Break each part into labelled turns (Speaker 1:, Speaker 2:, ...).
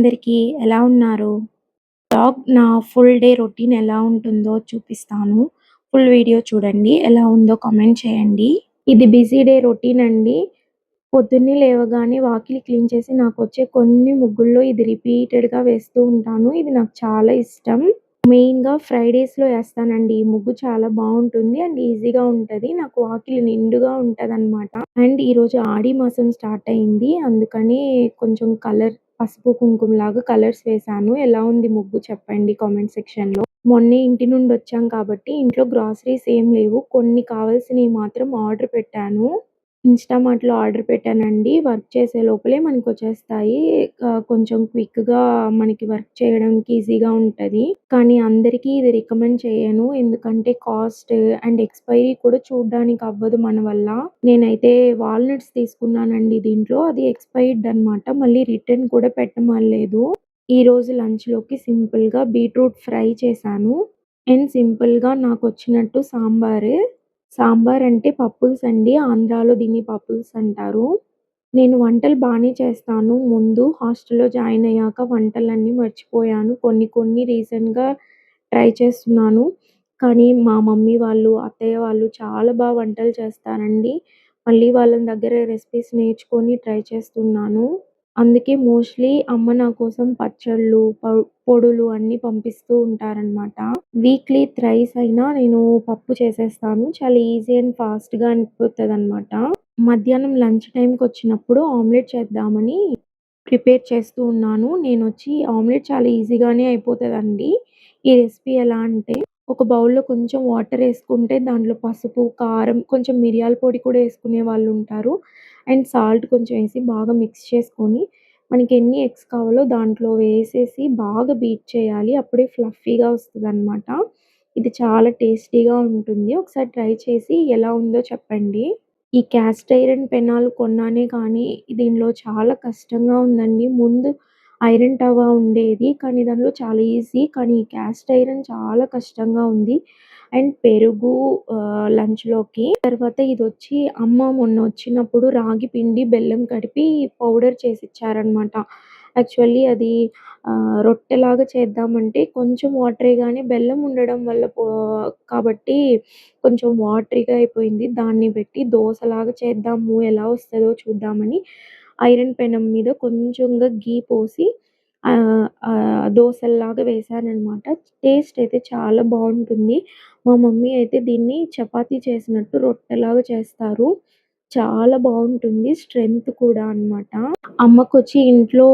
Speaker 1: అందరికీ ఎలా ఉన్నారు? నా ఫుల్ డే రొటీన్ ఎలా ఉంటుందో చూపిస్తాను. ఫుల్ వీడియో చూడండి. ఎలా ఉందో కామెంట్ చేయండి. ఇది బిజీ డే రొటీన్ అండి. పొద్దున్నే లేవగానే వాకిలి క్లీన్ చేసి నాకొచ్చే కొన్ని ముగ్గుల్లో ఇది రిపీటెడ్‌గా వేస్తూ ఉంటాను. ఇది నాకు చాలా ఇష్టం. మెయిన్‌గా ఫ్రైడేస్‌లో ఏస్తానండి. ఈ ముగ్గు చాలా బావుంటుంది అండ్ ఈజీగా ఉంటది. నాకు వాకిలి నిండుగా ఉంటదనమాట. అండ్ ఈరోజు ఆడి మాసం స్టార్ట్ అయింది. అందుకని కొంచెం పసుపు, కుంకుమలాగా కలర్స్ వేశాను. ఎలా ఉంది ముగ్గు చెప్పండి కామెంట్ సెక్షన్‌లో. మొన్నే ఇంటి నుండొచ్చాం కాబట్టి ఇంట్లో గ్రాసరీస్ ఏం లేవు. కొన్ని కావాల్సినయి మాత్రం ఆర్డర్ పెట్టాను. ఇన్‌స్టామార్ట్‌లో ఆర్డర్ పెట్టానండి. వర్క్ చేసే లోపలే మనకొచ్చేస్తాయి. కొంచెం క్విక్‌గా మనకి వర్క్ చేయడానికి ఈజీగా ఉంటది. కానీ అందరికీ ఇది రికమెండ్ చేయను. ఎందుకంటే కాస్ట్ అండ్ ఎక్స్‌పైరీ కూడా చూడ్డానికి అవ్వదు మన వల్ల. నేనైతే వాల్‌నట్స్ తీసుకున్నానండి దీంట్లో. అది ఎక్స్‌పైర్డ్ అనమాట. మళ్ళీ రిటర్న్ కూడా పెట్టమనలేదు. ఈరోజు లంచ్‌లోకి సింపుల్‌గా బీట్రూట్ ఫ్రై చేశాను. అండ్ సింపుల్‌గా నాకొచ్చినట్టు సాంబారు. సాంబార్ అంటే పప్పుల్సండి. ఆంధ్రాలో దీన్ని పప్పుల్స్ అంటారు. నేను వంటలు బానే చేస్తాను. ముందు హాస్టల్‌లో జాయిన్ అయ్యాక వంటలన్నీ మర్చిపోయాను. కొన్ని కొన్ని రీసెంట్‌గా ట్రై చేస్తున్నాను. కానీ మా మమ్మీ వాళ్ళు, అత్తయ్య వాళ్ళు చాలా వంటలు చేస్తారండి. మళ్ళీ వాళ్ళ దగ్గర రెసిపీస్ నేర్చుకొని ట్రై చేస్తున్నాను. అందుకే మోస్ట్‌లీ అమ్మ నా కోసం పచ్చళ్ళు, పొడులు అన్నీ పంపిస్తూ ఉంటారనమాట. వీక్లీ థ్రైస్ అయినా నేను పప్పు చేసేస్తాను. చాలా ఈజీ అండ్ ఫాస్ట్‌గా అయిపోతదనమాట. మధ్యాహ్నం లంచ్ టైమ్‌కొచ్చినప్పుడు ఆమ్లెట్ చేద్దామని ప్రిపేర్ చేస్తూ ఉన్నాను. నేనొచ్చి ఆమ్లెట్ చాలా ఈజీగానే అయిపోతదండి. ఈ రెసిపీ ఎలా అంటే ఒక బౌల్‌లో కొంచెం వాటర్ ఏసుకుంటే దాంట్లో పసుపు, కారం, కొంచెం మిరియాల పొడి కూడా ఏసుకునే వాళ్ళుంటారు. అండ్ సాల్ట్ కొంచెం ఏసి బాగా మిక్స్ చేసుకొని మనకెన్ని ఎగ్స్ కావాలో దాంట్లో వేసేసి బాగా బీట్ చేయాలి. అప్పుడే ఫ్లఫీగా వస్తదనమాట. ఇది చాలా టేస్టీగా ఉంటుంది. ఒకసారి ట్రై చేసి ఎలా ఉందో చెప్పండి. ఈ క్యాస్ట్ ఐరన్ పెనాలు కొన్నానే కానీ దీనిలో చాలా కష్టంగా ఉందండి. ముందు ఐరన్ తవా ఉండేది. కానీ దానిలో చాలా ఈజీ. కానీ ఈ క్యాస్ట్ ఐరన్ చాలా కష్టంగా ఉంది. అండ్ పెరుగు లంచ్‌లోకి. తర్వాత ఇదొచ్చి అమ్మ మొన్న వచ్చినప్పుడు రాగి పిండి, బెల్లం కలిపి పౌడర్ చేసిచ్చారనమాట. యాక్చువల్లీ అది రొట్టెలాగా చేద్దామంటే కొంచెం వాటరే గానీ బెల్లం ఉండడం వల్ల కాబట్టి కొంచెం వాటరీగా అయిపోయింది. దాన్ని పెట్టి దోసలాగా చేద్దాము ఎలా వస్తదో చూద్దామని ఐరన్ పెనం మీద కొంచెంగా ఘీ పోసి దోసల్లాగా వేశాననమాట. టేస్ట్ అయితే చాలా బావుంటుంది. మా మమ్మీ అయితే దీన్ని చపాతీ చేసినట్టు రొట్టెలాగా చేస్తారు. చాలా బావుంటుంది. స్ట్రెంత్ కూడా అనమాట. అమ్మకొచ్చి ఇంట్లో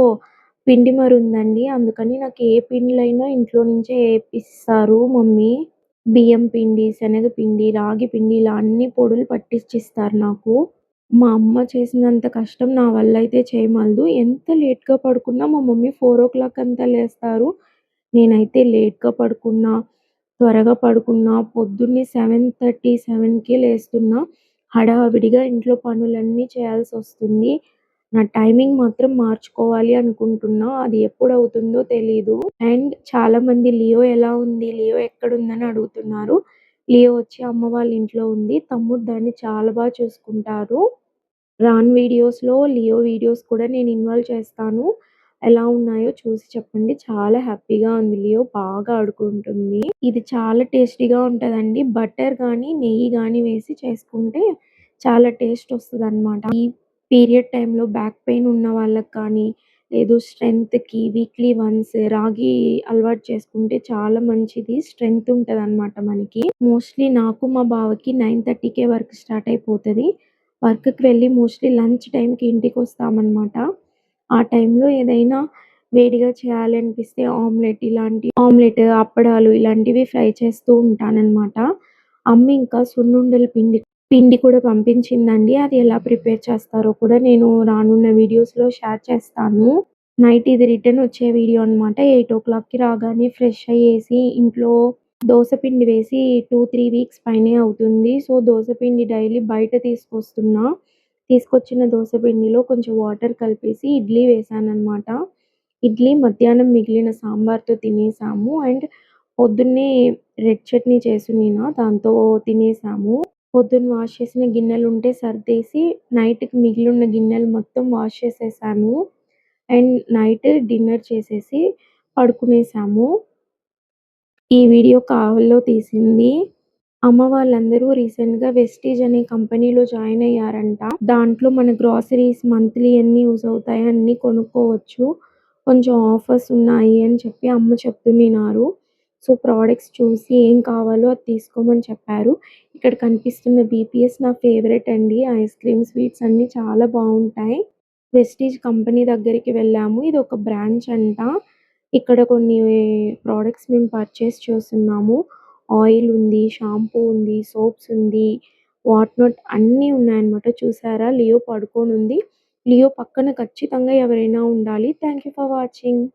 Speaker 1: పిండి మరుందండి. అందుకని నాకు ఏ పిండిలైనా ఇంట్లో నుంచే ఏపిస్తారు మమ్మీ. బియ్యం పిండి, శనగపిండి, రాగి పిండి ఇలా అన్ని పొడులు పట్టిచ్చిస్తారు నాకు. మా అమ్మ చేసినంత కష్టం నా వల్ల అయితే చేయమలదు. ఎంత లేట్‌గా పడుకున్నా మా మమ్మీ 4:00 అంతా లేస్తారు. నేనైతే లేట్‌గా పడుకున్నా, త్వరగా పడుకున్నా, పొద్దున్నే 7:30, 7కే లేస్తున్నా. హడావిడిగా ఇంట్లో పనులన్నీ చేయాల్సొస్తుంది. నా టైమింగ్ మాత్రం మార్చుకోవాలి అనుకుంటున్నా. అది ఎప్పుడవుతుందో తెలీదు. అండ్ చాలామంది లియో ఎలా ఉంది? లియో ఎక్కడుందని అడుగుతున్నారు. లియో వచ్చి అమ్మ వాళ్ళ ఇంట్లో ఉంది. తమ్ముడు దాన్ని చాలా చూసుకుంటారు. రాను వీడియోస్‌లో లియో వీడియోస్ కూడా నేను ఇన్వాల్వ్ చేస్తాను. ఎలా ఉన్నాయో చూసి చెప్పండి. చాలా హ్యాపీగా ఉంది లియో. బాగా ఆడుకుంటుంది. ఇది చాలా టేస్టీగా ఉంటదండి. బటర్ గానీ, నెయ్యి గానీ వేసి చేసుకుంటే చాలా టేస్ట్ వస్తదనమాట. ఈ పీరియడ్ టైమ్‌లో బ్యాక్ పెయిన్ ఉన్న వాళ్ళకి కానీ, లేదు స్ట్రెంగ్త్‌కి వీక్లీ వన్స్ రాగి అలవాటు చేసుకుంటే చాలా మంచిది. స్ట్రెంగ్త్ ఉంటదనమాట మనకి. మోస్ట్‌లీ నాకు మా బావకి 9:30కే వర్క్ స్టార్ట్ అయిపోతది. వర్క్‌కి వెళ్ళి మోస్ట్‌లీ లంచ్ టైమ్‌కి ఇంటికొస్తామనమాట. ఆ టైంలో ఏదైనా వేడిగా చేయాలనిపిస్తే ఆమ్లెట్, అప్పడాలు ఇలాంటివి ఫ్రై చేస్తూ ఉంటాననమాట. అమ్మ ఇంకా సున్నుండల పిండి కూడా పంపించిందండి. అది ఎలా ప్రిపేర్ చేస్తారో కూడా నేను రానున్న వీడియోస్‌లో షేర్ చేస్తాను. నైట్ ఇది రిటర్న్ వచ్చే వీడియో అనమాట. 8:00కి రాగానే ఫ్రెష్ అయ్యేసి ఇంట్లో దోస పిండి వేసి 2, 3 వీక్స్ పైనే అవుతుంది. సో, దోస పిండి డైలీ బయట తీసుకొస్తున్నా. తీసుకొచ్చిన దోస పిండిలో కొంచెం వాటర్ కలిపేసి ఇడ్లీ వేశాననమాట. ఇడ్లీ మధ్యాహ్నం మిగిలిన సాంబార్‌తో తినేసాము. అండ్ పొద్దున్నే రెడ్ చట్నీ చేసుండిన దాంతో తినేసాము. పొద్దున్న వాష్ చేసిన గిన్నెలుంటే సర్దేసి నైట్‌కి మిగిలున్న గిన్నెలు మొత్తం వాష్ చేసేసాను. అండ్ నైట్ డిన్నర్ చేసేసి పడుకునేసాము. ఈ వీడియో కారులో తీసింది. అమ్మ వాళ్ళందరూ రీసెంట్‌గా వెస్టీజ్ అనే కంపెనీలో జాయిన్ అయ్యారంట. దాంట్లో మన గ్రోసరీస్ మంత్లీ ఎన్ని యూజ్ అవుతాయి అన్నీ కొనుక్కోవచ్చు. కొంచెం ఆఫర్స్ ఉన్నాయి అని చెప్పి అమ్మ చెప్తున్నారు. సో, ప్రొడక్ట్స్ చూసి ఏం కావాలో అది తీసుకోమని చెప్పారు. ఇక్కడ కనిపిస్తున్న బీపీఎస్ నా ఫేవరెట్ అండి. ఐస్ క్రీమ్, స్వీట్స్ అన్నీ చాలా బావుంటాయి. వెస్టీజ్ కంపెనీ దగ్గరికి వెళ్ళాము. ఇదొక బ్రాంచ్ అంట. ఇక్కడ కొన్ని ప్రొడక్ట్స్ మేము పర్చేస్ చేస్తున్నాము. ఆయిల్ ఉంది, షాంపూ ఉంది, సోప్స్ ఉంది, వాట్ నాట్ అన్నీ ఉన్నాయన్నమాట. చూసారా లియో పడుకోనుంది. లియో పక్కన ఖచ్చితంగా ఎవరైనా ఉండాలి. Thank you for watching.